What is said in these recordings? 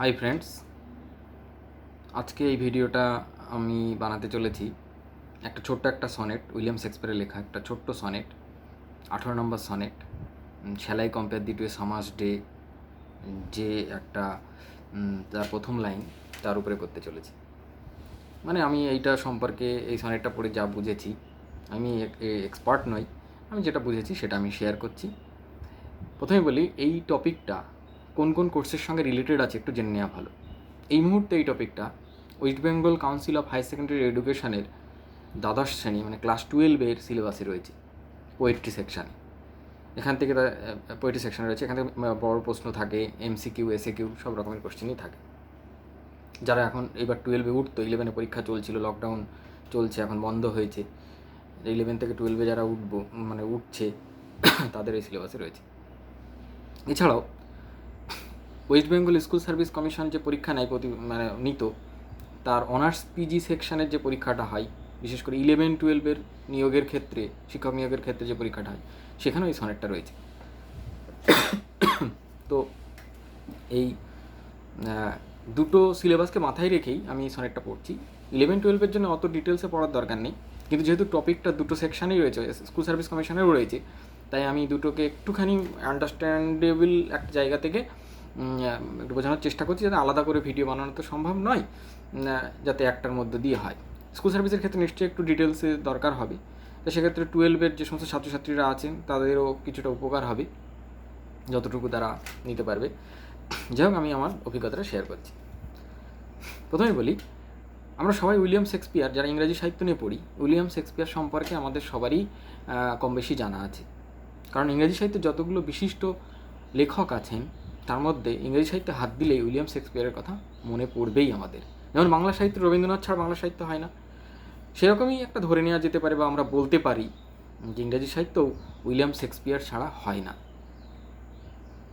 Hi friends, আজকে এই ভিডিওটা আমি বানাতে চলেছি একটা ছোট্ট একটা সনেট, উইলিয়াম শেক্সপিয়ারের লেখা একটা ছোট্ট সনেট, 18 নম্বর sonnet, shall I compare thee to a summer's day, যে একটা তার প্রথম লাইন তার উপরে করতে চলেছি। মানে আমি এইটা সম্পর্কে এই সনেটটা পড়ে যা বুঝেছি, আমি এক্সপার্ট নই, আমি যেটা বুঝেছি সেটা আমি শেয়ার করছি। প্রথমে বলি, এই টপিকটা কোন কোন কোর্সের সঙ্গে রিলেটেড আছে একটু জেনে নেওয়া ভালো। এই মুহূর্তে এই টপিকটা West Bengal Council of Higher Secondary এডুকেশনের দ্বাদশ শ্রেণী মানে ক্লাস 12-এর সিলেবাসে রয়েছে, পোয়েট্রি সেকশানে। এখান থেকে পোয়েট্রি সেকশানে রয়েছে, এখান থেকে বড় প্রশ্ন থাকে, MCQ SAQ সব রকমের কোশ্চেনই থাকে। যারা এখন এবার 12-এ উঠতো, 11-এ পরীক্ষা চলছিল, লকডাউন চলছে, এখন বন্ধ হয়েছে, 11 থেকে 12-এ যারা উঠছে তাদের এই সিলেবাসে রয়েছে। এছাড়াও West Bengal school service commission যে পরীক্ষা নেয় নিত, তার অনার্স পিজি সেকশানের যে পরীক্ষাটা হয়, বিশেষ করে 11-12-এর নিয়োগের ক্ষেত্রে, শিক্ষক নিয়োগের ক্ষেত্রে যে পরীক্ষাটা হয়, সেখানেও এই সনেটটা রয়েছে। তো এই দুটো সিলেবাসকে মাথায় রেখেই আমি এই সনেটটা পড়ছি। 11-12-এর জন্য অত ডিটেলসে পড়ার দরকার নেই, কিন্তু যেহেতু টপিকটা দুটো সেকশানেই রয়েছে, স্কুল সার্ভিস কমিশনেরও রয়েছে, তাই আমি দুটোকে একটুখানি আন্ডারস্ট্যান্ডেবল একটা জায়গা থেকে একটু বোঝানোর চেষ্টা করছি, যাতে আলাদা করে ভিডিও বানানো তো সম্ভব নয়, যাতে একটার মধ্যে দিয়ে হয়। স্কুল সার্ভিসের ক্ষেত্রে নিশ্চয়ই একটু ডিটেলসে দরকার হবে, তো সেক্ষেত্রে 12-এর যে সমস্ত ছাত্রছাত্রীরা আছেন তাদেরও কিছুটা উপকার হবে, যতটুকু তারা নিতে পারবে। যাই হোক, আমি আমার অভিজ্ঞতাটা শেয়ার করছি। প্রথমে বলি, আমরা সবাই উইলিয়াম শেক্সপিয়ার, যারা ইংরাজি সাহিত্য নিয়ে পড়ি, উইলিয়াম শেক্সপিয়ার সম্পর্কে আমাদের সবারই কম বেশি জানা আছে। কারণ ইংরাজি সাহিত্যে যতগুলো বিশিষ্ট লেখক আছেন, তার মধ্যে ইংরেজি সাহিত্যে হাত দিলেই উইলিয়াম শেক্সপিয়ারের কথা মনে পড়বেই আমাদের। যেমন বাংলা সাহিত্যে রবীন্দ্রনাথ ছাড়া বাংলা সাহিত্য হয় না, সেরকমই একটা ধরে নেওয়া যেতে পারে বা আমরা বলতে পারি যে ইংরাজি সাহিত্যও উইলিয়াম শেক্সপিয়ার ছাড়া হয় না।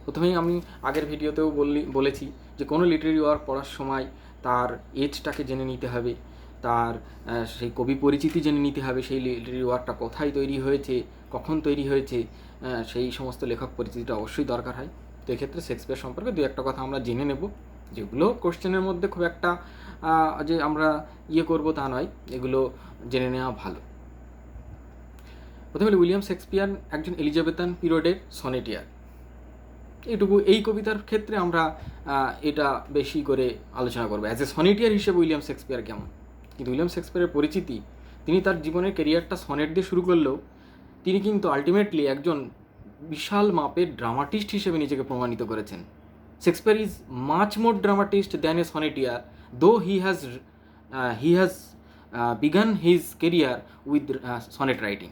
প্রথমেই আমি আগের ভিডিওতেও বলেছি যে কোনো লিটারেরি ওয়ার্ক পড়ার সময় তার এজটাকে জেনে নিতে হবে, তার সেই কবি পরিচিতি জেনে নিতে হবে, সেই লিটারেরি ওয়ার্কটা কোথায় তৈরি হয়েছে, কখন তৈরি হয়েছে, সেই সমস্ত লেখক পরিচিতিটা অবশ্যই দরকার হয়। তো এক্ষেত্রে শেক্সপিয়ার সম্পর্কে দু একটা কথা আমরা জেনে নেব, যেগুলো কোশ্চেনের মধ্যে খুব একটা যে আমরা করবো তা নয়, এগুলো জেনে নেওয়া ভালো। প্রথমে উইলিয়াম শেক্সপিয়ার একজন এলিজাবেথান পিরিয়ডের সনেটিয়ার। এইটুকু এই কবিতার ক্ষেত্রে আমরা এটা বেশি করে আলোচনা করবো। অ্যাজ এ সনেটিয়ার হিসেবে উইলিয়াম শেক্সপিয়ার কেমন, কিন্তু উইলিয়াম শেক্সপিয়ারের পরিচিতি, তিনি তার জীবনের ক্যারিয়ারটা সনেট দিয়ে শুরু করলেও তিনি কিন্তু আলটিমেটলি একজন বিশাল মাপের ড্রামাটিস্ট হিসেবে নিজেকে প্রমাণিত করেছেন। Shakespeare is much more dramatist than a sonneteer, though he has begun his career with sonnet writing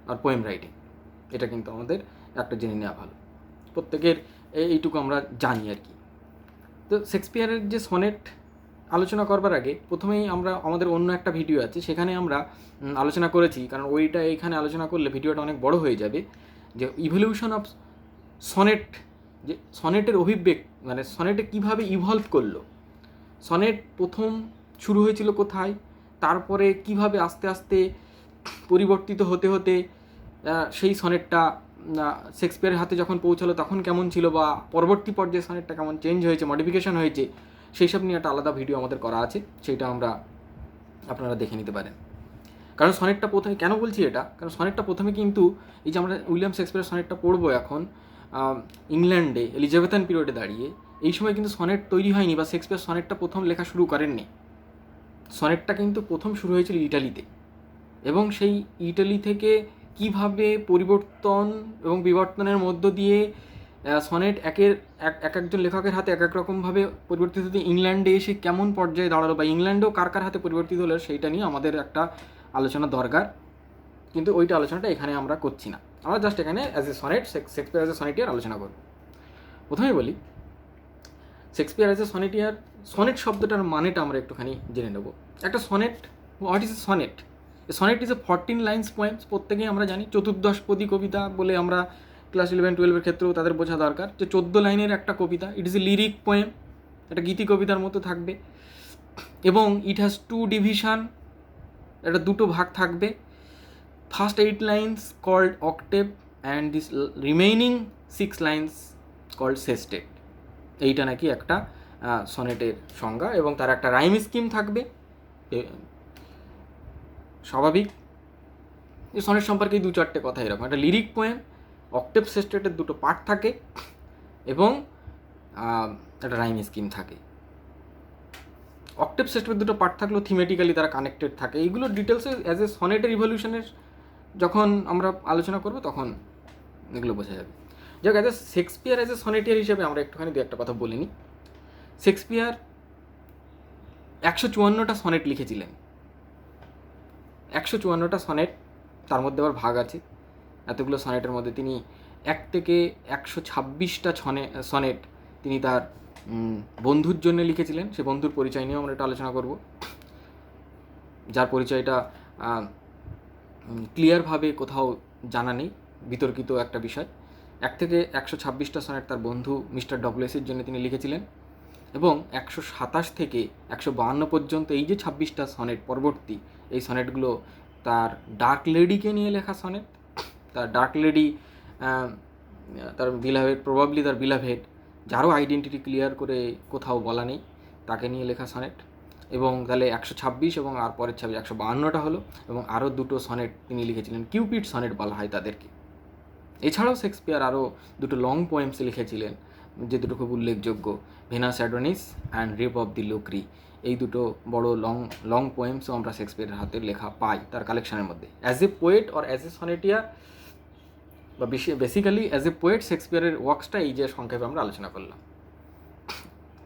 আর পোয়েম রাইটিং। এটা কিন্তু আমাদের একটা জেনে নেওয়া ভালো, প্রত্যেকের এইটুকু আমরা জানি আর কি। তো শেক্সপিয়ারের যে সনেট আলোচনা করবার আগে প্রথমেই আমাদের অন্য একটা ভিডিও আছে, সেখানে আমরা আলোচনা করেছি, কারণ ওইটা এইখানে আলোচনা করলে ভিডিওটা অনেক বড় হয়ে যাবে, যে ইভলিউশন অফ সনেট, যে সনেটের অভিব্যক্ত মানে সনেটে কীভাবে ইভলভ করলো, সনেট প্রথম শুরু হয়েছিল কোথায়, তারপরে কিভাবে আস্তে আস্তে পরিবর্তিত হতে হতে সেই সনেটটা শেক্সপিয়ারের হাতে যখন পৌঁছালো তখন কেমন ছিল, বা পরবর্তী পর্যায়ে সনেটটা কেমন চেঞ্জ হয়েছে, মডিফিকেশন হয়েছে, সেই সব নিয়ে একটা আলাদা ভিডিও আমাদের করা আছে, সেইটা আপনারা দেখে নিতে পারেন। কারণ সনেটটা প্রথমে কেন বলছি এটা, কারণ সনেটটা প্রথমে কিন্তু এই যে আমরা উইলিয়াম শেক্সপিয়ারের সনেটটা পড়বো এখন ইংল্যান্ডে এলিজাবেথান পিরিয়ডে দাঁড়িয়ে, এই সময় কিন্তু সনেট তৈরি হয়নি, বা শেক্সপিয়ার সনেটটা প্রথম লেখা শুরু করেননি। সনেটটা কিন্তু প্রথম শুরু হয়েছিল ইটালিতে, এবং সেই ইটালি থেকে কিভাবে পরিবর্তন এবং বিবর্তনের মধ্য দিয়ে সনেট এক একজন লেখকের হাতে এক এক রকমভাবে পরিবর্তিত হতে ইংল্যান্ডে এসে কেমন পর্যায়ে দাঁড়ালো, বা ইংল্যান্ডেও কার কার হাতে পরিবর্তিত হলো, সেইটা নিয়ে আমাদের একটা আলোচনা দরকার, কিন্তু ওইটা আলোচনাটা এখানে আমরা করছি না। আমরা জাস্ট এখানে as a sonnet, Shakespeare as a sonneteer আলোচনা করব। প্রথমে বলি, Shakespeare as a sonneteer, sonnet শব্দটার মানেটা আমরা একটুখানি জেনে নেব। একটা sonnet, what is a sonnet? Sonnet is a 14 lines poems, প্রত্যেকেই আমরা জানি, চতুর্দশপদী কবিতা বলে আমরা ক্লাস 11-12-এর ক্ষেত্রেও তাদের বোঝা দরকার, যে 14 লাইনের একটা কবিতা। It is a lyric poem, একটা গীতি কবিতার মতো থাকবে, এবং ইট হ্যাজ 2 ডিভিশন, এটা দুটো ভাগ থাকবে। First 8 lines called octave, and this remaining 6 lines called sestet. এইটা নাকি একটা সনেটের সংজ্ঞা, এবং তার একটা রাইম স্কিম থাকবে। স্বাভাবিক এই সনেট সম্পর্কে 2-4টে কথা এরকম, একটা লিরিক পোয়েম, অক্টেভ সেস্টেটের 2টো পার্ট থাকে, এবং একটা রাইম স্কিম থাকে। অক্টেভ সেস্টেটের 2টো পার্ট থাকলেও থিমেটিক্যালি তারা কানেক্টেড থাকে। এইগুলোর ডিটেলসে অ্যাজ এ সনেটের ইভলিউশনের যখন আমরা আলোচনা করব তখন এগুলো বোঝা যাবে। যাক, as a Shakespeare as a sonneteer হিসেবে আমরা একটুখানি 2-একটা কথা বলে নিই। শেক্সপিয়ার 154টা সনেট লিখেছিলেন। 154টা সনেট, তার মধ্যে আবার ভাগ আছে। এতগুলো সনেটের মধ্যে তিনি 1 থেকে 126টা সনেট তিনি তার বন্ধুর জন্য লিখেছিলেন। সে বন্ধুর পরিচয় নিয়েও আমরা এটা আলোচনা করব, যার পরিচয়টা ক্লিয়ারভাবে কোথাও জানা নেই, বিতর্কিত একটা বিষয়। 1 থেকে 126টা সনেট তার বন্ধু মিস্টার ডব্লিউএসের জন্য তিনি লিখেছিলেন, এবং 127 থেকে 152 পর্যন্ত এই যে 26টা সনেট পরবর্তী, এই সনেটগুলো তার ডার্ক লেডিকে নিয়ে লেখা সনেট। তার ডার্ক লেডি, তার বিলাভেড, প্রবাবলি তার বিলাভেড, যারও আইডেন্টিটি ক্লিয়ার করে কোথাও বলা নেই, তাকে নিয়ে লেখা সনেট। এবং তাহলে 126 এবং আর পরের 152টা হলো, এবং আরও 2টো সনেট তিনি লিখেছিলেন, কিউপিড সনেট বলা হয় তাদেরকে। এছাড়াও শেক্সপিয়ার আরও 2টো লং পোয়েমস লিখেছিলেন, যে 2টো খুব উল্লেখযোগ্য, Venus Adonis and rape of the Lucrece. এই 2টো বড় লং পোয়েমসও আমরা শেক্সপিয়ারের হাতের লেখা পাই তার কালেকশনের মধ্যে। As a poet or as a sonneteer, বা বেসিক্যালি অ্যাজ এ পোয়েট শেক্সপিয়ারের ওয়ার্কসটা এই যে সংক্ষেপে আমরা আলোচনা করলাম,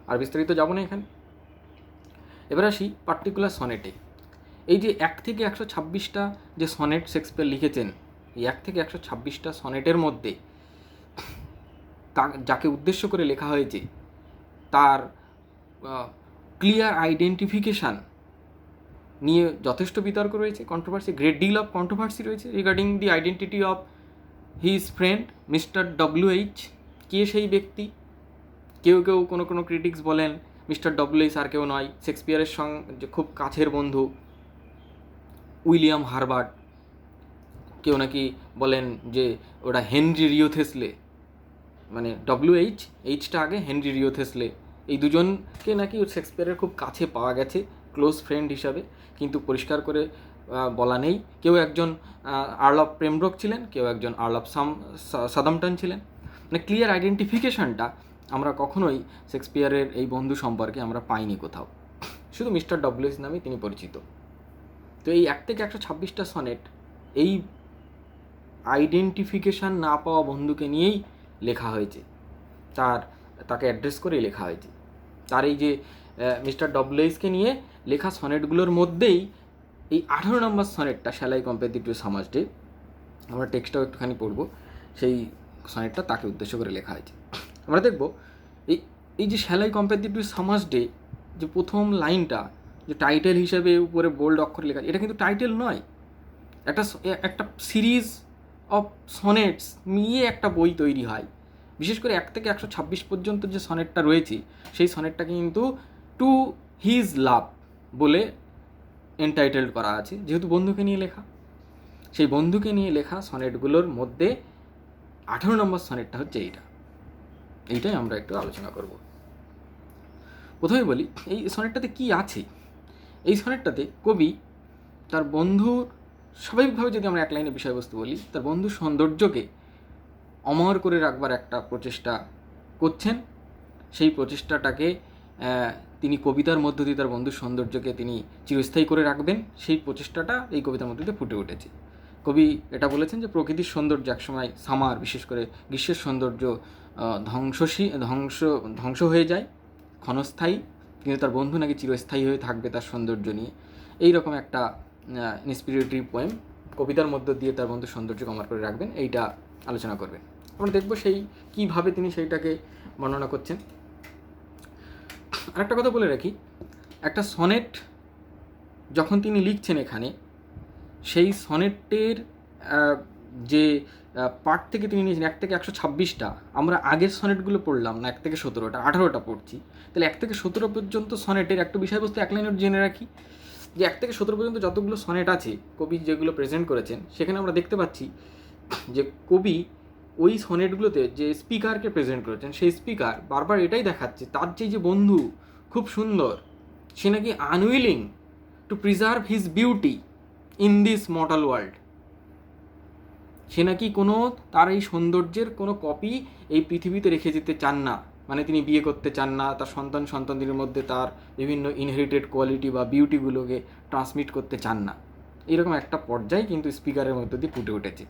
আর বিস্তারিত যাব না এখানে। এবার আসি পার্টিকুলার সনেটে। এই যে 1 থেকে 126টা যে সনেট শেক্সপিয়ার লিখেছেন, এই 1 থেকে 126টা সনেটের মধ্যে যাকে উদ্দেশ্য করে লেখা হয়েছে তার ক্লিয়ার আইডেন্টিফিকেশান নিয়ে যথেষ্ট বিতর্ক রয়েছে, controversy, great deal of controversy রয়েছে regarding the identity of his friend mister W H. কে সেই ব্যক্তি? কেউ কোনো ক্রিটিক্স বলেন মিস্টার ডব্লিউএইচ আর কেউ নয়, শেক্সপিয়ারের সঙ্গে খুব কাছের বন্ধু উইলিয়াম হারবার্ট। কেউ নাকি বলেন যে ওটা হেনরি রিও থেসলে, মানে এইচটা আগে, হেনরি রিও থেসলে। এই দুজনকে নাকি শেক্সপিয়ারের খুব কাছে পাওয়া গেছে ক্লোজ ফ্রেন্ড হিসাবে, কিন্তু পরিষ্কার করে বলা নেই। কেউ একজন আর্ল অফ পেমব্রোক ছিলেন, কেউ একজন আর্ল অফ সাদাম্পটন ছিলেন। মানে ক্লিয়ার আইডেন্টিফিকেশনটা আমরা কখনোই শেক্সপিয়ারের এই বন্ধু সম্পর্কে আমরা পাইনি কোথাও, শুধু মিস্টার ডব্লিউএস নামে তিনি পরিচিত। তো এই 1 থেকে 126টা সনেট এই আইডেন্টিফিকেশান না পাওয়া বন্ধুকে নিয়েই লেখা হয়েছে, তাকে অ্যাড্রেস করেই লেখা হয়েছে। তার এই যে মিস্টার ডব্লিউএসকে নিয়ে লেখা সনেটগুলোর মধ্যেই এই 18 নম্বর সনেটটা, shall I compare thee to summer's day, আমরা টেক্সটটাও একটুখানি পড়বো, সেই সনেটটা তাকে উদ্দেশ্য করে লেখা হয়েছে। আমরা দেখব এই যে shall I compare thee to summer's day, যে প্রথম লাইনটা যে টাইটেল হিসেবে উপরে বোল্ড অক্ষরে লেখা, এটা কিন্তু টাইটেল নয়, একটা সিরিজ অফ সনেটস নিয়ে একটা বই তৈরি হয়। বিশেষ করে 1 থেকে 126 পর্যন্ত যে সনেটটা রয়েছে, সেই সনেটটাকে কিন্তু টু হিজ লাভ বলে এনটাইটেলড করা আছে, যেহেতু বন্ধুকে নিয়ে লেখা। সেই বন্ধুকে নিয়ে লেখা সনেটগুলোর মধ্যে 18 নম্বর সনেটটা হচ্ছে এইটাই আমরা একটু আলোচনা করব। প্রথমে বলি এই সনেটটাতে কি আছে। এই সনেটটাতে কবি তার বন্ধুর, স্বাভাবিকভাবে যদি আমরা এক লাইনে বিষয়বস্তু বলি, তার বন্ধুর সৌন্দর্যকে অমর করে রাখবার একটা প্রচেষ্টা করছেন। সেই প্রচেষ্টাটাকে তিনি কবিতার মধ্য দিয়ে তার বন্ধুর সৌন্দর্যকে তিনি চিরস্থায়ী করে রাখবেন, সেই প্রচেষ্টাটা এই কবিতার মধ্যে দিয়ে ফুটে উঠেছে। কবি এটা বলেছেন যে প্রকৃতির সৌন্দর্য একসময় সামার, বিশেষ করে গ্রীষ্মের সৌন্দর্য ধ্বংস হয়ে যায়, ক্ষণস্থায়ী, কিন্তু তার বন্ধু নাকি চিরস্থায়ী হয়ে থাকবে তার সৌন্দর্য নিয়ে। এইরকম একটা ইন্সপিরেটরি পোয়েম কবিতার মধ্য দিয়ে তার বন্ধুর সৌন্দর্যকে অমর করে রাখবেন, এইটা আলোচনা করবেন। আমরা দেখব সেই কীভাবে তিনি সেইটাকে বর্ণনা করছেন। আরেকটা কথা বলে রাখি, একটা সনেট যখন তিনি লিখছেন এখানে, সেই সনেটের যে পার্ট থেকে তিনি নিয়েছেন 1 থেকে 126টা, আমরা আগের সনেটগুলো পড়লাম না, 1 থেকে 17টা, 18টা পড়ছি। তাহলে 1 থেকে 17 পর্যন্ত সনেটের একটা বিষয়বস্তু এক লাইনে জেনে রাখি, যে 1 থেকে 17 পর্যন্ত যতগুলো সনেট আছে কবি যেগুলো প্রেজেন্ট করেছেন, সেখানে আমরা দেখতে পাচ্ছি যে কবি ওই সনেটগুলোতে যে স্পিকারকে প্রেজেন্ট করেছেন সেই স্পিকার বারবার এটাই দেখাচ্ছে তার যে বন্ধু খুব সুন্দর, সে নাকি unwilling to preserve his beauty in this mortal world. সে নাকি কোনো তার এই সৌন্দর্যের কোনো কপি এই পৃথিবীতে রেখে যেতে চান না, মানে তিনি বিয়ে করতে চান না, তার সন্তানদের মধ্যে তার বিভিন্ন ইনহেরিটেড কোয়ালিটি বা বিউটিগুলোকে ট্রান্সমিট করতে চান না। এরকম একটা পর্যায়ে কিন্তু স্পিকারের মধ্যে দিয়ে ফুটে উঠেছে।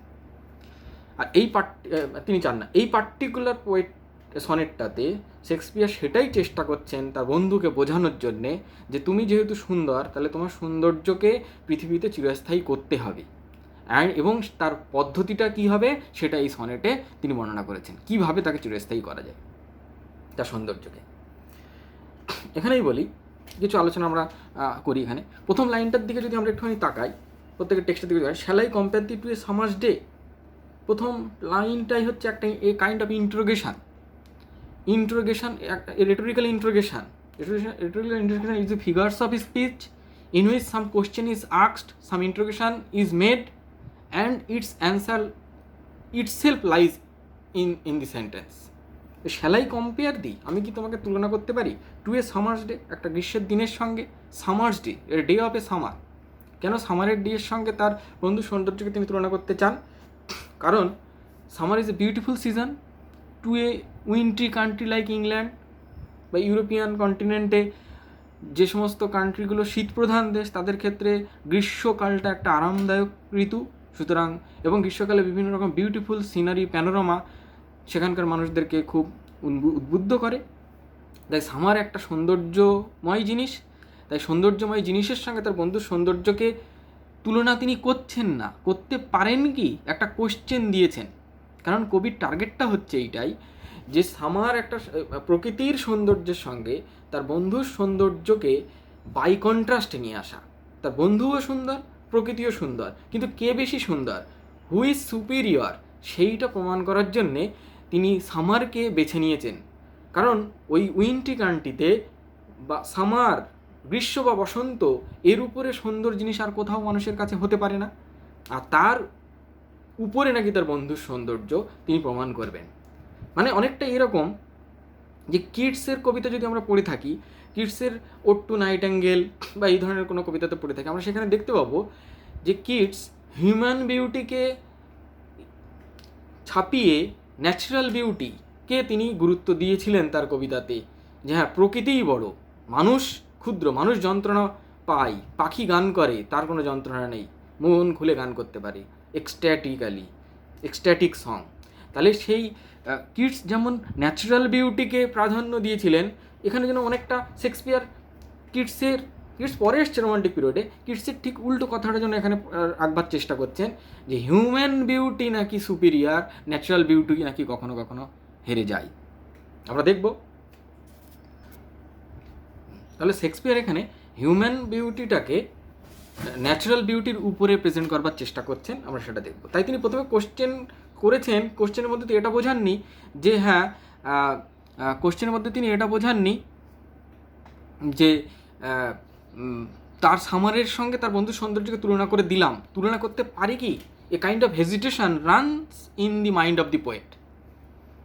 আর তিনি চান না। এই পার্টিকুলার সনেটটাতে শেক্সপিয়ার সেটাই চেষ্টা করছেন তার বন্ধুকে বোঝানোর জন্যে যে তুমি যেহেতু সুন্দর, তাহলে তোমার সৌন্দর্যকে পৃথিবীতে চিরস্থায়ী করতে হবে, এবং তার পদ্ধতিটা কী হবে সেটা এই সনেটে তিনি বর্ণনা করেছেন, কীভাবে তাকে চিরস্থায়ী করা যায় তার সৌন্দর্যকে। এখানেই বলি কিছু আলোচনা আমরা করি। এখানে প্রথম লাইনটার দিকে যদি আমরা একটুখানি তাকাই, প্রত্যেকের টেক্সটের দিকে তাকাই, shall I compare thee to a summer's day. প্রথম লাইনটাই হচ্ছে একটা a kind of interrogation, rhetorical interrogation. Rhetorical interrogation is the figures of speech in which some question is asked, some interrogation is made, and its answer itself lies in the sentence. Shall I compare thee? আমি কি তোমাকে তুলনা করতে পারি two a summer's day, একটা গ্রীষ্মের দিনের সঙ্গে। Summer's day, day of a summer. কেন সামারের ডের সঙ্গে তার বন্ধু সৌন্দর্যকে তিনি তুলনা করতে চান? কারণ summer is a beautiful season to a wintry country like England বা ইউরোপিয়ান কন্টিনেন্টে যে সমস্ত কান্ট্রিগুলো শীতপ্রধান দেশ, তাদের ক্ষেত্রে গ্রীষ্মকালটা একটা আরামদায়ক ঋতু। সুতরাং এবং গ্রীষ্মকালে বিভিন্ন রকম বিউটিফুল সিনারি, প্যানোরামা সেখানকার মানুষদেরকে খুব উদ্বুদ্ধ করে। তাই সামার একটা সৌন্দর্যময় জিনিস। তাই সৌন্দর্যময় জিনিসের সঙ্গে তার বন্ধুর সৌন্দর্যকে তুলনা তিনি করছেন না। করতে পারেন কি, একটা কোশ্চেন দিয়েছেন। কারণ কবির টার্গেটটা হচ্ছে এইটাই যে সামার একটা প্রকৃতির সৌন্দর্যের সঙ্গে তার বন্ধুর সৌন্দর্যকে বাই কন্ট্রাস্টে নিয়ে আসা। তার বন্ধুও সুন্দর, প্রকৃতিও সুন্দর, কিন্তু কে বেশি সুন্দর, হু ইজ সুপিরিয়র, সেইটা প্রমাণ করার জন্যে তিনি সামারকে বেছে নিয়েছেন। কারণ ওই উইন্ট্রি কান্ট্রিতে বা সামার, গ্রীষ্ম বা বসন্ত, এর উপরে সুন্দর জিনিস আর কোথাও মানুষের কাছে হতে পারে না। আর তার উপরে নাকি তার বন্ধুর সৌন্দর্য তিনি প্রমাণ করবেন। মানে অনেকটা এরকম যে কিটসের কবিতা যদি আমরা পড়ে থাকি, কিটসের ওড টু নাইটিঙ্গেল বা এই ধরনের কোনো কবিতাতে পড়ে থাকি, আমরা সেখানে দেখতে পাবো যে কিটস হিউম্যান বিউটিকে ছাপিয়ে ন্যাচারাল বিউটিকে তিনি গুরুত্ব দিয়েছিলেন তার কবিতাতে। যে হ্যাঁ, প্রকৃতিই বড়, মানুষ ক্ষুদ্র, মানুষ যন্ত্রণা পায়, পাখি গান করে, তার কোনো যন্ত্রণা নেই, মন খুলে গান করতে পারে এক্সট্যাটিক সং। তাহলে সেই কিটস যেমন ন্যাচারাল বিউটিকে প্রাধান্য দিয়েছিলেন, এখানে যেন অনেকটা শেক্সপিয়ার কিটস পরে এসছে রোমান্টিক পিরিয়ডে, কিটসের ঠিক উল্টো কথাটা যেন এখানে রাখবার চেষ্টা করছেন যে হিউম্যান বিউটি নাকি সুপিরিয়ার, ন্যাচারাল বিউটি নাকি কখনো কখনো হেরে যায়। আমরা দেখব তাহলে শেক্সপিয়ার এখানে হিউম্যান বিউটিটাকে ন্যাচারাল বিউটির উপরে প্রেজেন্ট করবার চেষ্টা করছেন, আমরা সেটা দেখব। তাই তিনি প্রথমে কোশ্চেন করেছেন, কোশ্চেনের মধ্যে এটা বোঝাননি যে হ্যাঁ, কোশ্চেনের মধ্যে তিনি এটা বোঝাননি যে তার সামারের সঙ্গে তার বন্ধুর সৌন্দর্যকে তুলনা করে দিলাম, তুলনা করতে পারি কি। A kind of hesitation runs in the mind of the poet,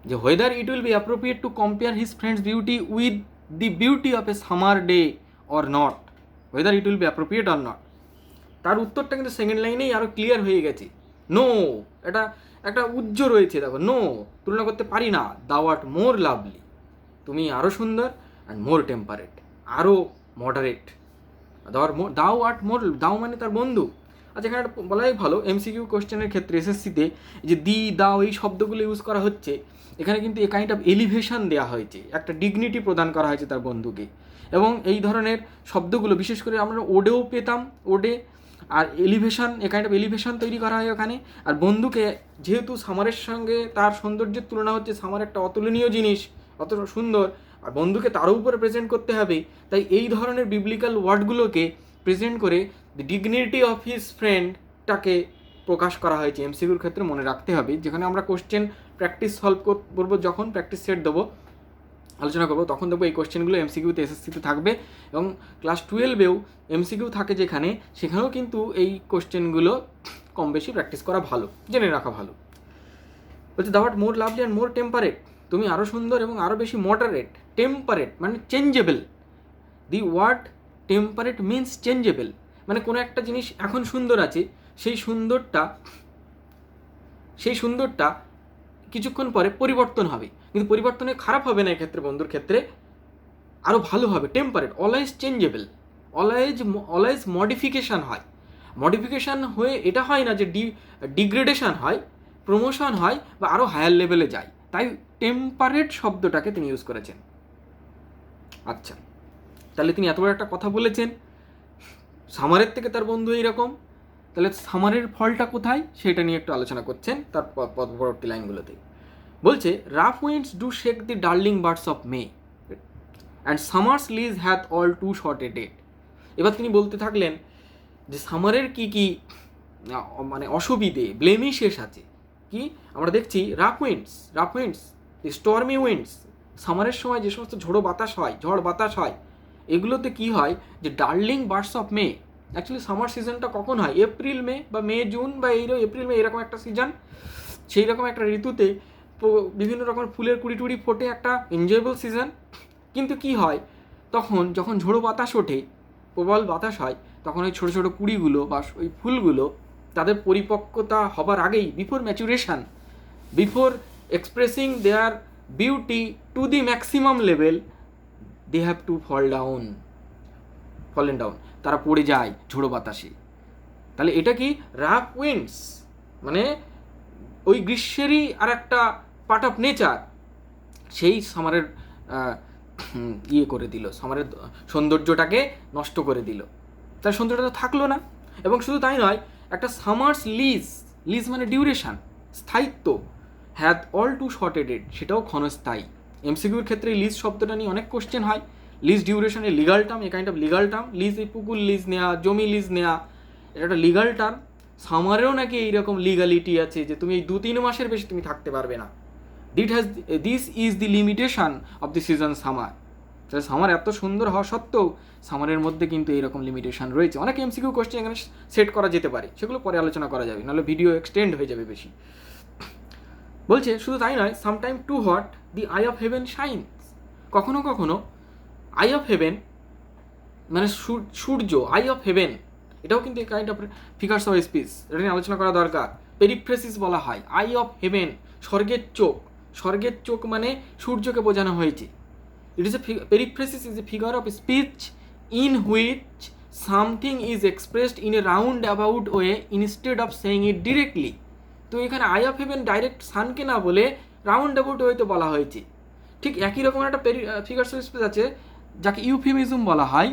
যে whether it will be appropriate to compare his friend's beauty with the beauty of a summer day or not, whether it will be appropriate or not. তার উত্তরটা কিন্তু second লাইনেই আরও clear হয়ে গেছে। No, এটা একটা উজ্জ্ব রয়েছে, দেখো, নো, তুলনা করতে পারি না। দাও আর্ট মোর লাভলি, তুমি আরও সুন্দর, অ্যান্ড মোর টেম্পারেট, আরও মডারেট। দাও আর্ট মোর, দাও মানে তার বন্ধু। আচ্ছা, এখানে বলাই ভালো, এমসিকিউ কোশ্চেনের ক্ষেত্রে এসএসসিতে যে দি, দাও এই শব্দগুলো ইউজ করা হচ্ছে, এখানে কিন্তু এ কাইন্ড অফ এলিভেশন দেওয়া হয়েছে, একটা ডিগনিটি প্রদান করা হয়েছে তার বন্ধুকে। এবং এই ধরনের শব্দগুলো বিশেষ করে আমরা ওডেও পেতাম, ওডে আর elevation, a kind of elevation তৈরি করা হয় ওখানে। আর বন্ধুকে যেহেতু সামারের সঙ্গে তার সৌন্দর্যের তুলনা হচ্ছে, সামার একটা অতুলনীয় জিনিস, অত সুন্দর, আর বন্ধুকে তারও উপরে প্রেজেন্ট করতে হবে, তাই এই ধরনের বিবলিক্যাল ওয়ার্ডগুলোকে প্রেজেন্ট করে দি ডিগনিটি অফ হিজ ফ্রেন্ডটাকে প্রকাশ করা হয়েছে। এমসিকিউর ক্ষেত্রে মনে রাখতে হবে, যেখানে আমরা কোশ্চেন প্র্যাকটিস সলভ করবো, যখন প্র্যাকটিস সেট দেবো, আলোচনা করবো, তখন দেখবো এই কোশ্চেনগুলো এমসিকিউতে এসএসসিতে থাকবে। এবং ক্লাস 12-এও এমসিকিউ থাকে যেখানে, সেখানেও কিন্তু এই কোশ্চেনগুলো কম বেশি প্র্যাকটিস করা ভালো, জেনে রাখা ভালো। বলছে the word more lovely and more temperate, তুমি আরও সুন্দর এবং আরও বেশি মডারেট। টেম্পারেট মানে changeable, the word temperate means changeable, মানে কোনো একটা জিনিস এখন সুন্দর আছে, সেই সুন্দরটা কিছুক্ষণ পরে পরিবর্তন হবে, কিন্তু পরিবর্তনে খারাপ হবে না এক্ষেত্রে, বন্ধুর ক্ষেত্রে আরও ভালো হবে। Temperate always changeable, always modification হয়, মডিফিকেশান হয়ে এটা হয় না যে ডিগ্রেডেশন হয়, প্রমোশন হয় বা আরও হায়ার লেভেলে যায়, তাই টেম্পারেট শব্দটাকে তিনি ইউজ করেছেন। আচ্ছা, তাহলে তিনি এত বড় একটা কথা বলেছেন, সামারের থেকে তার বন্ধু এইরকম, তাহলে সামারের ফলটা কোথায় সেটা নিয়ে একটু আলোচনা করছেন তার পরবর্তী লাইনগুলোতে। বলছে rough winds do shake the darling birds of May and summer's lease hath all too short a date. এবার তিনি বলতে থাকলেন যে সামারের কি কি মানে অসুবিধে, ব্লেমিশেস আছে। কি আমরা দেখছি, রাফ উইন্ডস, স্টর্মি উইন্ডস, সামারের সময় যে সমস্ত ঝড় বাতাস হয়, এগুলোতে কি হয় যে darling birds of May, actually summer সিজনটা কখন হয়, এপ্রিল মে বা মে জুন বা এপ্রিল মে এরকম একটা সিজন, সেই রকম একটা ঋতুতে বিভিন্ন রকমের ফুলের কুড়ি ফোটে, একটা এনজয়েবল সিজন। কিন্তু কি হয় তখন, যখন ঝোড়ো বাতাস ওঠে, প্রবল বাতাস হয়, তখন ওই ছোটো ছোটো কুড়িগুলো বা ওই ফুলগুলো তাদের পরিপক্কতা হবার আগেই, before maturation, before expressing their beauty to the maximum level, they have to fallen down, তারা পড়ে যায় ঝোড়ো বাতাসে। তাহলে এটা কি, রাফ উইন্ডস মানে ওই গ্রীষ্মেরই আর একটা পার্ট অফ নেচার, সেই সামারের করে দিল, সামারের সৌন্দর্যটাকে নষ্ট করে দিল, তার সৌন্দর্যটা থাকলো না। এবং শুধু তাই নয়, একটা সামার্স লিজ মানে ডিউরেশন, স্থায়িত্ব, had all too short a date, সেটাও ক্ষণস্থায়ী। এমসিকিউর ক্ষেত্রে লিজ শব্দটা নিয়ে অনেক কোশ্চেন হয়। Lease duration a legal term, a kind of legal term. Lease এই পুকুর লিজ নেওয়া, জমি লিজ নেওয়া, এটা একটা লিগাল টার্ম। সামারেও নাকি এইরকম লিগালিটি আছে যে তুমি এই 2-3 মাসের বেশি তুমি থাকতে পারবে না। This is the limitation of the season summer. তাহলে সামার এত সুন্দর হওয়া সত্ত্বেও সামারের মধ্যে কিন্তু এইরকম লিমিটেশন রয়েছে। অনেক এমসিকিউ কোশ্চেন এখানে সেট করা যেতে পারে, সেগুলো পরে আলোচনা করা যাবে, নাহলে ভিডিও এক্সটেন্ড হয়ে যাবে বেশি। বলছে শুধু তাই নয়, sometime too hot the eye of heaven shines, কখনো কখনো আই অফ হেভেন মানে সূর্য, আই অফ হেভেন, এটাও কিন্তু kind of figures of speech, এটা নিয়ে আলোচনা করা দরকার। পেরিফ্রেসিস বলা হয়, আই অফ হেভেন স্বর্গের চোখ মানে সূর্যকে বোঝানো হয়েছে। It is a periphrasis is a figure of speech in which something is expressed in a round about way instead of saying it directly. তো এখানে আই অফ হেভেন ডাইরেক্ট সানকে না বলে রাউন্ড অ্যাবাউট ওয়েতে বলা হয়েছে। ঠিক একই রকম একটা ফিগার্স অফ স্পিচ আছে যাকে ইউফেমিজম বলা হয়।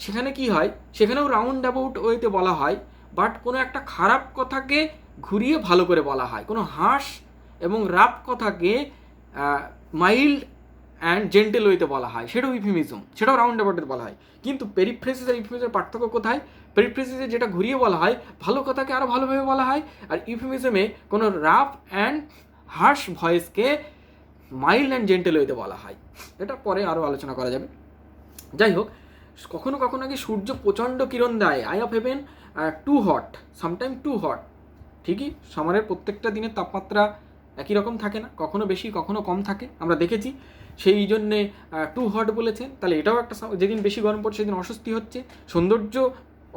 সেখানে কি হয়, সেখানেও রাউন্ড অ্যাবাউট ওয়েতে বলা হয়, বাট কোনো একটা খারাপ কথাকে ঘুরিয়ে ভালো করে বলা হয়। কোনো হার্শ এবং রাফ কথাকে মাইল্ড অ্যান্ড জেন্টেল ওয়েতে বলা হয়, সেটাও ইউফেমিজম, সেটাও রাউন্ড অ্যাবাউটে বলা হয়। কিন্তু পেরিফ্রেসিস আর ইউফেমিজমের পার্থক্য কোথায়? পেরিফ্রেসিসে যেটা ঘুরিয়ে বলা হয়, ভালো কথাকে আরও ভালোভাবে বলা হয়, আর ইউফেমিজমে কোনো রাফ অ্যান্ড হার্শ ভয়েসকে মাইল্ড অ্যান্ড জেন্টেল ওয়েতে বলা হয়। এটা পরে আরও আলোচনা করা যাবে। যাই হোক, কখনো কখনো কি সূর্য প্রচণ্ড কিরণ দেয়, eye of heaven too hot, sometime too hot. ঠিকই, সামারের প্রত্যেকটা দিনের তাপমাত্রা একই রকম থাকে না, কখনো বেশি কখনো কম থাকে, আমরা দেখেছি। সেই জন্যে টু হট বলেছেন। তাহলে এটাও একটা, যেদিন বেশি গরম পড়ছে সেদিন অস্বস্তি হচ্ছে। সৌন্দর্য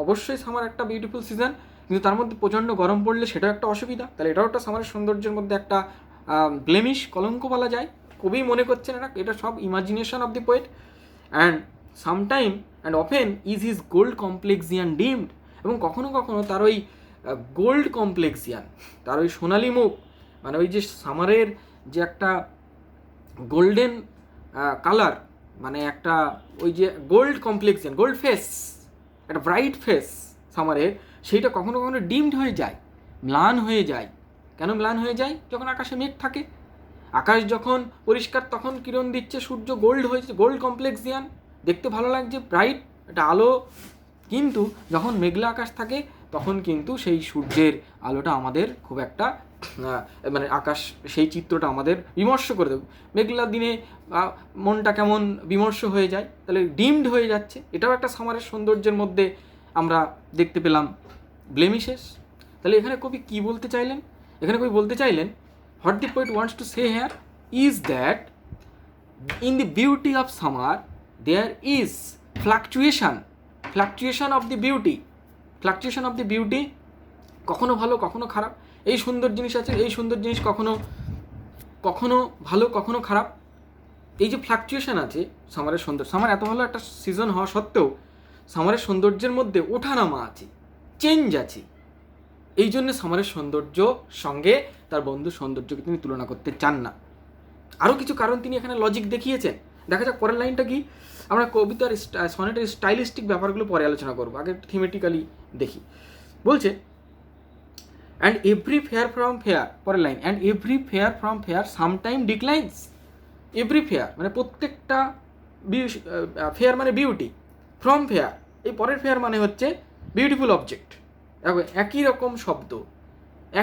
অবশ্যই সামার একটা বিউটিফুল সিজন, কিন্তু তার মধ্যে প্রচণ্ড গরম পড়লে সেটাও একটা অসুবিধা। তাহলে এটাও একটা সামারের সৌন্দর্যের মধ্যে একটা ব্লেমিশ, কলঙ্ক বলা যায়। কবি মনে করছেন এটা সব imagination of the poet. And sometime and often is his gold complexion dimmed, এবং কখনো কখনো তার ওই গোল্ড কমপ্লেক্সিয়ান, তার ওই সোনালি মুখ, মানে ওই যে সামারের যে একটা গোল্ডেন কালার, মানে একটা ওই যে গোল্ড কমপ্লেক্সিয়ান, গোল্ড ফেস, একটা ব্রাইট ফেস সামারের, সেইটা কখনো কখনো ডিমড হয়ে যায়, ম্লান হয়ে যায়। কেন ম্লান হয়ে যায়? যখন আকাশে মেঘ থাকে, আকাশ যখন পরিষ্কার তখন কিরণ দিচ্ছে, সূর্য গোল্ড হয়েছে, গোল্ড কমপ্লেক্সিয়ান, দেখতে ভালো লাগছে, ব্রাইট, এটা আলো। কিন্তু যখন মেঘলা আকাশ থাকে তখন কিন্তু সেই সূর্যের আলোটা আমাদের খুব একটা মানে আকাশ, সেই চিত্রটা আমাদের বিমর্ষ করে দেবে। মেঘলা দিনে মনটা কেমন বিমর্ষ হয়ে যায়, তাহলে ডিমড হয়ে যাচ্ছে। এটাও একটা সামারের সৌন্দর্যের মধ্যে আমরা দেখতে পেলাম ব্লেমিশেস। তাহলে এখানে কবি কী বলতে চাইলেন? এখানে কবি বলতে চাইলেন what the poet wants to say hair is that in the beauty of summer there is fluctuation of the beauty কখনো ভালো কখনো খারাপ, এই সুন্দর জিনিস আছে, এই সুন্দর জিনিস কখনো কখনো ভালো কখনো খারাপ, এই যে ফ্লাকচুয়েশন আছে সামারের সামার এত ভালো একটা সিজন হওয়া সত্ত্বেও সামারের সৌন্দর্যের মধ্যে ওঠানামা আছে, চেঞ্জ আছে। এই জন্য সামারের সৌন্দর্য সঙ্গে তার বন্ধু সৌন্দর্যকে তিনি তুলনা করতে চান না। আরও কিছু কারণ তিনি এখানে লজিক দেখিয়েছেন। দেখা যাক পরের লাইনটা কি। আমরা কবিতার সনেটের স্টাইলিস্টিক ব্যাপারগুলো পরে আলোচনা করবো, আগে থিমেটিক্যালি দেখি। বলছে and every fair from fair, পরের line, and every fair from fair sometime declines. Every fair মানে প্রত্যেকটা, ফেয়ার মানে বিউটি, ফ্রম ফেয়ার এই পরের ফেয়ার মানে হচ্ছে বিউটিফুল অবজেক্ট। একই রকম শব্দ,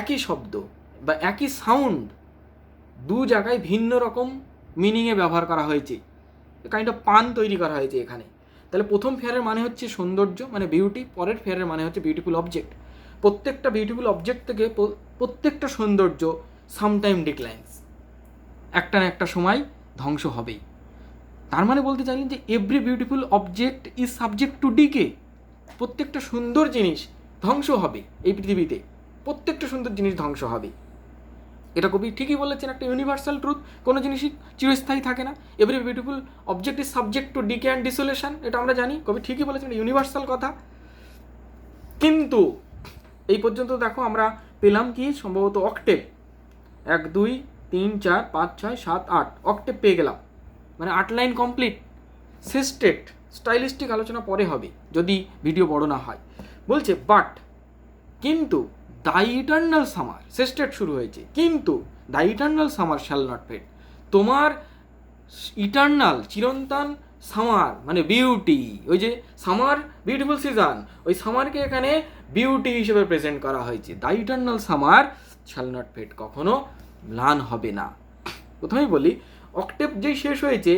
একই শব্দ বা একই সাউন্ড দু জায়গায় ভিন্ন রকম মিনিংয়ে ব্যবহার করা হয়েছে, কাইন্ড অফ পান তৈরি করা হয়েছে এখানে। তাহলে প্রথম ফেয়ারের মানে হচ্ছে সৌন্দর্য মানে বিউটি, পরের ফেয়ারের মানে হচ্ছে বিউটিফুল অবজেক্ট। প্রত্যেকটা বিউটিফুল অবজেক্ট থেকে প্রত্যেকটা সৌন্দর্য সামটাইম ডিক্লাইন্স, একটা না একটা সময় ধ্বংস হবেই। তার মানে বলতে চাইলেন যে every beautiful object is subject to decay. প্রত্যেকটা সুন্দর জিনিস ধ্বংস হবে এই পৃথিবীতে, প্রত্যেকটা সুন্দর জিনিস ধ্বংস হবে। এটা কবি ঠিকই বলেছেন, একটা ইউনিভার্সাল ট্রুথ, কোনো জিনিসই চিরস্থায়ী থাকে না। Every beautiful object is subject to decay and desolation, এটা আমরা জানি, কবি ঠিকই বলেছেন, ইউনিভার্সাল কথা। কিন্তু এই পর্যন্ত দেখো আমরা পেলাম কি সম্ভবত অক্টেভ, 1 2 3 4 5 6 7 8 অক্টেভ পেয়ে গেলাম, মানে 8 লাইন কমপ্লিট। সেস্টেট স্টাইলিস্টিক আলোচনা পরে হবে যদি ভিডিও বড় না হয়। বলছে বাট কিন্তু দ্য ইটার্নাল সামার, সেস্টেট শুরু হয়েছে, কিন্তু the eternal summer shall not fade. তোমার ইটার্নাল চিরন্তন সামার মানে বিউটি, ওই যে সামার বিউটিফুল সিজন, ওই সামারকে এখানে বিউটি হিসেবে প্রেজেন্ট করা হয়েছে। The eternal summer shall not fade, কখনো ম্লান হবে না। প্রথমেই বলি অক্টেভ যেই শেষ হয়েছে,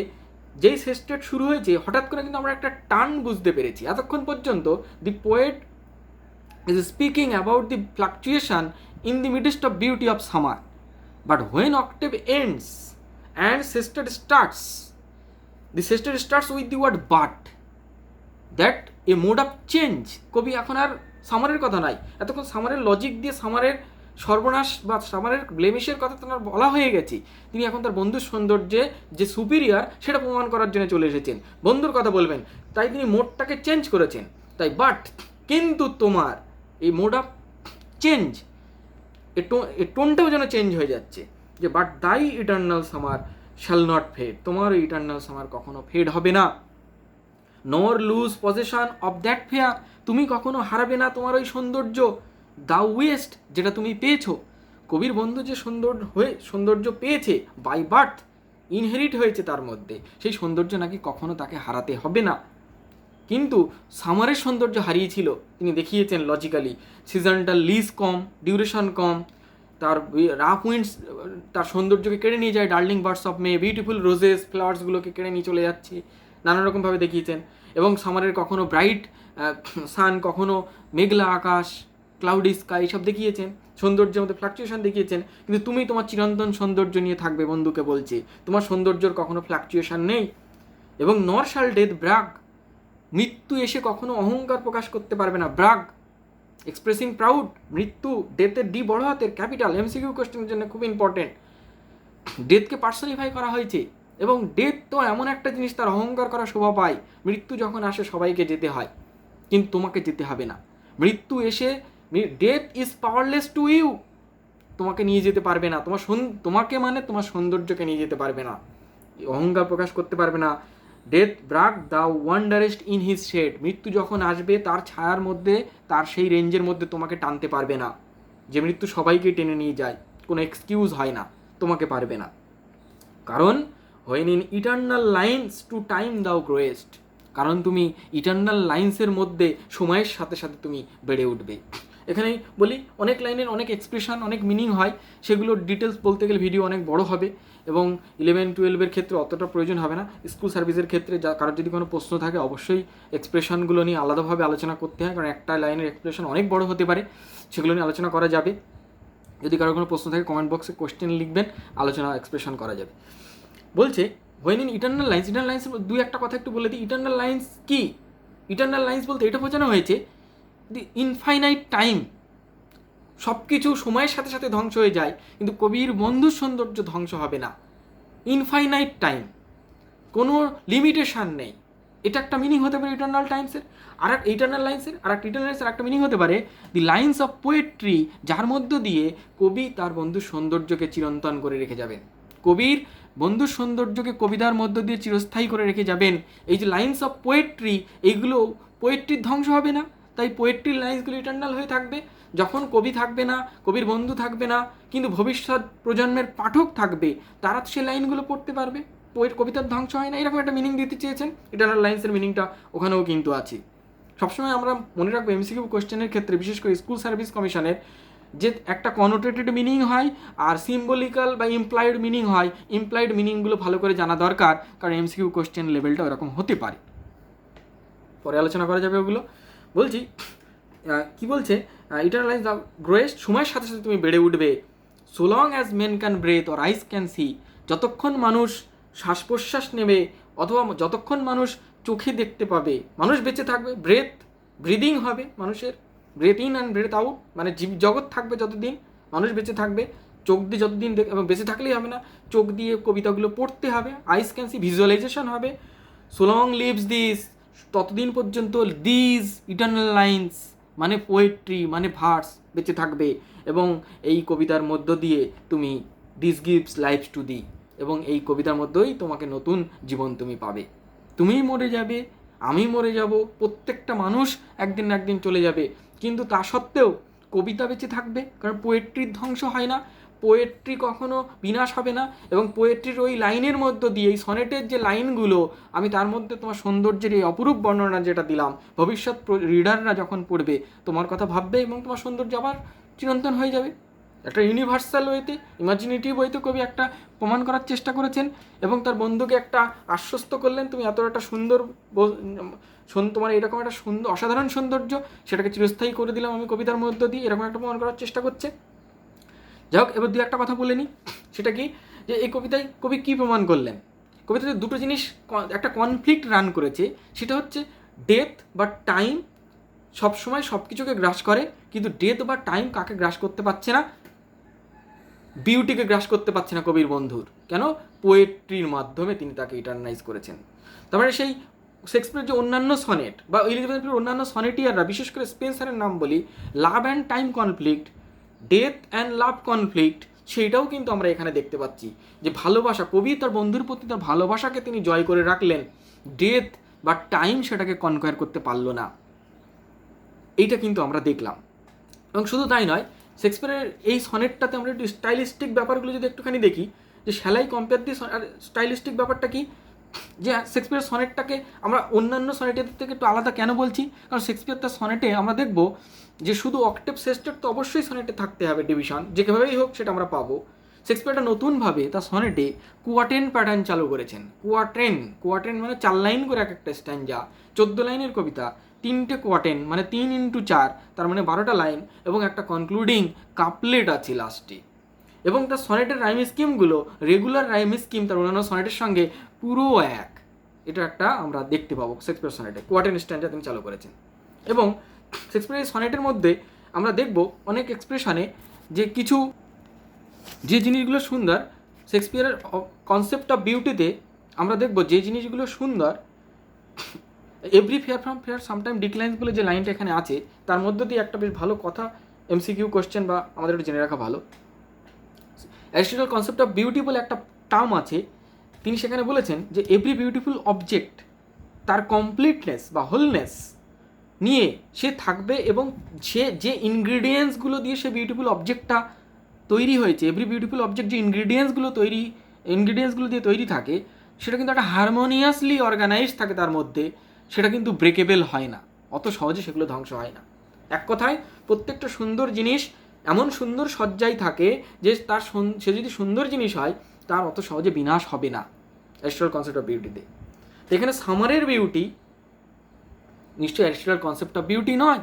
যেই সেস্টেট শুরু হয়েছে, হঠাৎ করে কিন্তু আমরা একটা টান বুঝতে পেরেছি। এতক্ষণ পর্যন্ত দি poet is speaking about the fluctuation in the midst of beauty of summer, but when octave ends and sestet starts, the sestet starts with the word but, that a mode of change। কবি এখন আর সামারের কথা নাই, এতক্ষণ সামারের logic দিয়ে সামারের সর্বনাশ বা সামারের ব্লেমিশের কথা তার বলা হয়ে গেছে। তিনি এখন তার বন্ধুর সৌন্দর্যে যে সুপিরিয়ার সেটা প্রমাণ করার জন্য চলে এসেছেন, বন্ধুর কথা বলবেন, তাই তিনি মোডটাকে চেঞ্জ করেছেন। তাই বাট কিন্তু তোমার এই মোড অফ চেঞ্জ, এই টোনটাও যেন চেঞ্জ হয়ে যাচ্ছে, যে but thy eternal summer shall not fade, তোমার ইটার্নাল সামার কখনো ফেড হবে না। Nor lose possession of that fair, তুমি কখনো হারাবে না তোমার ওই সৌন্দর্য। দ্য ওয়েস্ট, যেটা তুমি পেয়েছো, কবির বন্ধু যে সৌন্দর্য পেয়েছে বাই বার্থ, ইনহেরিট হয়েছে তার মধ্যে, সেই সৌন্দর্য নাকি কখনো তাকে হারাতে হবে না। কিন্তু সামারের সৌন্দর্য হারিয়েছিল, তিনি দেখিয়েছেন লজিক্যালি, সিজনটার লিজ কম, ডিউরেশন কম, তার রাফ উইন্ডস তার সৌন্দর্যকে কেড়ে নিয়ে যায়, darling birds of May, beautiful roses ফ্লাওয়ার্সগুলোকে কেড়ে নিয়ে চলে যাচ্ছে, নানা রকমভাবে দেখিয়েছেন। এবং সামারের কখনো ব্রাইট সান, কখনো মেঘলা আকাশ, ক্লাউডি স্কাই, সব দেখিয়েছেন, সৌন্দর্যের মধ্যে ফ্লাকচুয়েশন দেখিয়েছেন। কিন্তু তুমি তোমার চিরন্তন সৌন্দর্য নিয়ে থাকবে, বন্ধুকে বলছে, তোমার সৌন্দর্যের কখনো ফ্লাকচুয়েশন নেই। এবং নর শাল ডেথ ব্রাগ, মৃত্যু এসে কখনো অহংকার প্রকাশ করতে পারবে না। ব্রাগ এক্সপ্রেসিং প্রাউড, মৃত্যু, ডেথের ডি বড় হাতের ক্যাপিটাল, এমসিকিউ কোয়েশ্চেনের জন্য খুব ইম্পর্টেন্ট। ডেথকে পার্সনিফাই করা হয়েছে, এবং ডেথ তো এমন একটা জিনিস, তার অহংকার করা শোভা পায়। মৃত্যু যখন আসে সবাইকে যেতে হয়, কিন্তু তোমাকে যেতে হবে না। মৃত্যু এসে, death is powerless to you, তোমাকে নিয়ে যেতে পারবে না, তোমাকে মানে তোমার সৌন্দর্যকে নিয়ে যেতে পারবে না, অহংকার প্রকাশ করতে পারবে না। Death brag the wanderest in his shade, মৃত্যু যখন আসবে তার ছায়ার মধ্যে, তার সেই রেঞ্জের মধ্যে তোমাকে টানতে পারবে না। যে মৃত্যু সবাইকে টেনে নিয়ে যায়, কোনো এক্সকিউজ হয় না, তোমাকে পারবে না। কারণ when in eternal lines to time thou growest, কারণ তুমি ইটার্নাল লাইন্সের মধ্যে সময়ের সাথে সাথে তুমি বেড়ে উঠবে। এখানেই বলি অনেক লাইনের অনেক এক্সপ্রেশন, অনেক মিনিং হয়, সেগুলোর ডিটেলস বলতে গেলে ভিডিও অনেক বড় হবে, এবং 11-12 ক্ষেত্রে অতটা প্রয়োজন হবে না। স্কুল সার্ভিসের ক্ষেত্রে কারোর যদি কোনো প্রশ্ন থাকে অবশ্যই এক্সপ্রেশনগুলো নিয়ে আলাদাভাবে আলোচনা করতে হয়, কারণ একটা লাইনের এক্সপ্রেশন অনেক বড় হতে পারে, সেগুলো নিয়ে আলোচনা করা যাবে। যদি কারো কোনো প্রশ্ন থাকে কমেন্ট বক্সে কোশ্চেন লিখবেন, আলোচনা এক্সপ্রেশন করা যাবে। বলছে হোয়েন ইন ইটার্নাল লাইন্স দুই একটা কথা একটু বলে দিই। ইটার্নাল লাইন্স কি? ইটার্নাল লাইন্স বলতে এটা বোঝানো হয়েছে দি ইনফাইনাইট টাইম, সব কিছু সময়ের সাথে সাথে ধ্বংস হয়ে যায়, কিন্তু কবির বন্ধুর সৌন্দর্য ধ্বংস হবে না। ইনফাইনাইট টাইম, কোনো লিমিটেশান নেই, এটা একটা মিনিং হতে পারে ইটার্নাল টাইমসের। আর এক ইটার্নাল লাইন্সের একটা মিনিং হতে পারে দি লাইন্স অফ পোয়েট্রি, যার মধ্য দিয়ে কবি তার বন্ধুর সৌন্দর্যকে চিরন্তন করে রেখে যাবেন। কবির বন্ধুর সৌন্দর্যকে কবিতার মধ্য দিয়ে চিরস্থায়ী করে রেখে যাবেন। এই যে লাইন্স অফ পোয়েট্রি, এইগুলো পোয়েট্রির ধ্বংস হবে না, তাই পোয়েট্রির লাইন্সগুলো ইটার্নাল হয়ে থাকবে। যখন কবি থাকবে না, কবির বন্ধু থাকবে না, কিন্তু ভবিষ্যৎ প্রজন্মের পাঠক থাকবে, তারা সে লাইনগুলো পড়তে পারবে। কবিতার ধ্বংস হয় না, এরকম একটা মিনিং দিতে চেয়েছেন। ইটার্নাল লাইন্সের মিনিংটা ওখানেও কিন্তু আছে। সবসময় আমরা মনে রাখবো এমসিকিউ কোশ্চেনের ক্ষেত্রে, বিশেষ করে স্কুল সার্ভিস কমিশনের, যে একটা কনোটেটেড মিনিং হয় আর সিম্বলিক্যাল বা ইমপ্লয়েড মিনিং হয়। ইমপ্লয়েড মিনিংগুলো ভালো করে জানা দরকার, কারণ এমসিকিউ কোশ্চেন লেভেলটা ওরকম হতে পারে। পরে আলোচনা করা যাবে ওগুলো। বলছি কি বলছে, ইটার্নাল লাইন্স দ্য গ্রোয়েস্ট, সময়ের সাথে সাথে তুমি বেড়ে উঠবে। So long as men can breathe or eyes can see, যতক্ষণ মানুষ শ্বাস প্রশ্বাস নেবে অথবা যতক্ষণ মানুষ চোখে দেখতে পাবে, মানুষ বেঁচে থাকবে। ব্রিদিং হবে মানুষের, breathe in and breathe out, মানে জীব জগৎ থাকবে যতদিন, মানুষ বেঁচে থাকবে। চোখ দিয়ে যতদিন এবং বেঁচে থাকলেই হবে না, চোখ দিয়ে কবিতাগুলো পড়তে হবে। আইস ক্যান সি, ভিজুয়ালাইজেশন হবে। সো লং লিভস দিস, ততদিন পর্যন্ত দিস ইটার্নাল লাইন্স মানে পোয়েট্রি মানে ভার্স বেঁচে থাকবে। এবং এই কবিতার মধ্য দিয়ে তুমি this gives life to the, এবং এই কবিতার মধ্যেই তোমাকে নতুন জীবন তুমি পাবে। তুমি মরে যাবে, আমি মরে যাব, প্রত্যেকটা মানুষ একদিন না একদিন চলে যাবে, কিন্তু তা সত্ত্বেও কবিতা বেঁচে থাকবে, কারণ পোয়েট্রির ধ্বংস হয় না, পোয়েট্রি কখনো বিনাশ হবে না। এবং পোয়েট্রির ওই লাইনের মধ্য দিয়ে, এই সনেটের যে লাইনগুলো, আমি তার মধ্যে তোমার সৌন্দর্যের এই অপরূপ বর্ণনা যেটা দিলাম, ভবিষ্যৎ রিডাররা যখন পড়বে তোমার কথা ভাববে এবং তোমার সৌন্দর্য আবার চিরন্তন হয়ে যাবে। একটা ইউনিভার্সাল ওয়েতে, ইমাজিনেটিভ ওয়েতে কবি একটা প্রমাণ করার চেষ্টা করেছেন, এবং তার বন্ধুকে একটা আশ্বস্ত করলেন, তুমি এত একটা সুন্দর, তোমার এরকম একটা সুন্দর অসাধারণ সৌন্দর্য, সেটাকে চিরস্থায়ী করে দিলাম আমি কবিতার মধ্য দিয়ে, এরকম একটা প্রমাণ করার চেষ্টা করছে। যাই হোক, এবার দু একটা কথা বলে নিই। সেটা কি, যে এই কবিতায় কবি কী প্রমাণ করলেন? কবিতাতে দুটো জিনিস, একটা কনফ্লিক্ট রান করেছে। সেটা হচ্ছে ডেথ বা টাইম সবসময় সব কিছুকে গ্রাস করে, কিন্তু ডেথ বা টাইম কাকে গ্রাস করতে পারছে না? বিউটিকে গ্রাস করতে পারছে না কবির বন্ধুর। কেন? পোয়েট্রির মাধ্যমে তিনি তাকে ইটার্নাইজ করেছেন। তারপরে সেই শেক্সপিয়ারের যে অন্যান্য সনেট বা এলিজাবেথের অন্যান্য সনেটিয়াররা, বিশেষ করে স্পেন্সারের নাম বলি, love and time conflict, death and love conflict, সেইটাও কিন্তু আমরা এখানে দেখতে পাচ্ছি। যে ভালোবাসা, কবি তার বন্ধুর প্রতি তার ভালোবাসাকে তিনি জয় করে রাখলেন, ডেথ বা টাইম সেটাকে কনকোয়ার করতে পারলো না, এইটা কিন্তু আমরা দেখলাম। এবং শুধু তাই নয়, শেক্সপিয়ারের এই সনেটটাতে আমরা একটু স্টাইলিস্টিক ব্যাপারগুলো যদি একটুখানি দেখি, যে শ্যালাই কম্পেয়ার দি স্টাইলিস্টিক ব্যাপারটা কি, যে শেক্সপিয়ার সনেটটাকে আমরা অন্যান্য সনেটের থেকে একটু আলাদা কেন বলছি? কারণ শেক্সপিয়ার তার সনেটে আমরা দেখব যে শুধু অক্টেভ সেস্টেট তো অবশ্যই সনেটে থাকতে হবে, ডিভিশন যেভাবেই হোক সেটা আমরা পাবো। শেক্সপিয়ারটা নতুনভাবে তার সনেটে কোয়াটেন প্যাটার্ন চালু করেছেন। কোয়াটেন মানে 4 লাইন করে এক একটা স্ট্যাঞ্জা, 14 লাইনের কবিতা, 3টে কোয়াটেন মানে 3x4, তার মানে 12টা লাইন, এবং একটা কনক্লুডিং কাপলেট আছে লাস্টে। এবং তার সনেটের রাইম স্কিমগুলো রেগুলার রাইম স্কিম তার অন্যান্য সনেটের সঙ্গে পুরো এক, এটা একটা আমরা দেখতে পাবো শেক্সপিয়ার সনেটে। কোয়াটেন স্ট্যান্ডার্ড তিনি চালু করেছেন। এবং শেক্সপিয়ারের সনেটের মধ্যে আমরা দেখব অনেক এক্সপ্রেশনে যে কিছু যে জিনিসগুলো সুন্দর, শেক্সপিয়ারের কনসেপ্ট অফ বিউটিতে আমরা দেখব যে জিনিসগুলো সুন্দর, every fair from fair sometime declines বলে যে লাইনটা এখানে আছে, তার মধ্য দিয়ে একটা বেশ ভালো কথা এমসিকিউ কোশ্চেন বা আমাদের একটু জেনে রাখা ভালো। অ্যারিস্টটল কনসেপ্ট অফ বিউটি বলে একটা টার্ম আছে, তিনি সেখানে বলেছেন যে এভরি বিউটিফুল অবজেক্ট তার কমপ্লিটনেস বা হোলনেস নিয়ে সে থাকবে, এবং সে যে ইনগ্রিডিয়েন্টসগুলো দিয়ে সে বিউটিফুল অবজেক্টটা তৈরি হয়েছে, এভরি বিউটিফুল অবজেক্ট যে ইনগ্রিডিয়েন্টসগুলো দিয়ে তৈরি থাকে, সেটা কিন্তু একটা হারমোনিয়াসলি অর্গানাইজ থাকে তার মধ্যে, সেটা কিন্তু ব্রেকেবল হয় না, অত সহজে সেগুলো ধ্বংস হয় না। এক কথায় প্রত্যেকটা সুন্দর জিনিস এমন সুন্দর সজ্জাই থাকে যে সে যদি সুন্দর জিনিস হয় তার অত সহজে বিনাশ হবে না, অ্যারিস্টটল কনসেপ্ট অফ বিউটিতে। তো এখানে সামারের বিউটি নিশ্চয়ই অ্যারিস্টটল কনসেপ্ট অফ বিউটি নয়,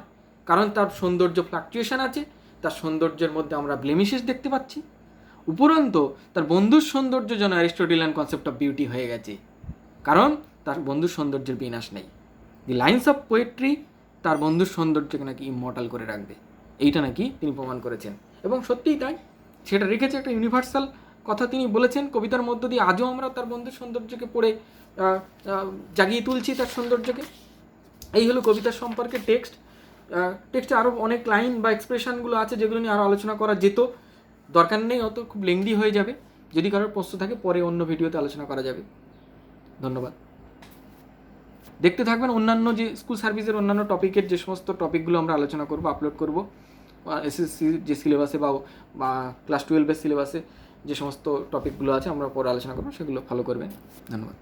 কারণ তার সৌন্দর্য ফ্লাকচুয়েশন আছে, তার সৌন্দর্যের মধ্যে আমরা ব্লেমিশেস দেখতে পাচ্ছি, উপরন্তু তার বন্ধুর সৌন্দর্য যেন অ্যারিস্টোটেলিয়ান কনসেপ্ট অফ বিউটি হয়ে গেছে, কারণ তার বন্ধুর সৌন্দর্যের বিনাশ নেই। দি লাইন্স অফ পোয়েট্রি তার বন্ধুর সৌন্দর্যকে নাকি ইমমর্টাল করে রাখবে, এইটা নাকি তিনি প্রমাণ করেছেন, এবং সত্যিই তাই, সেটা রেখেছে, একটা ইউনিভার্সাল কথা তিনি বলেছেন। কবিতার মধ্য দিয়ে আজও আমরা তার বন্ধুর সৌন্দর্যকে পড়ে জাগিয়ে তুলছি, তার সৌন্দর্যকে। এই হলো কবিতার সম্পর্কে টেক্সট। টেক্সটে আরও অনেক লাইন বা এক্সপ্রেশনগুলো আছে যেগুলো নিয়ে আরও আলোচনা করা যেত, দরকার নেই, অত খুব লেংদি হয়ে যাবে। যদি কারোর প্রশ্ন থাকে পরে অন্য ভিডিওতে আলোচনা করা যাবে। ধন্যবাদ। দেখতে থাকবেন অন্যান্য যে স্কুল সার্ভিসের অন্যান্য টপিকের যে সমস্ত টপিকগুলো আমরা আলোচনা করব, আপলোড করব এসএসসি যে সিলেবাসে বা ক্লাস 12-এর সিলেবাসে যে সমস্ত টপিকগুলো আছে আমরা পরে আলোচনা করবো, সেগুলো ফলো করবেন। ধন্যবাদ।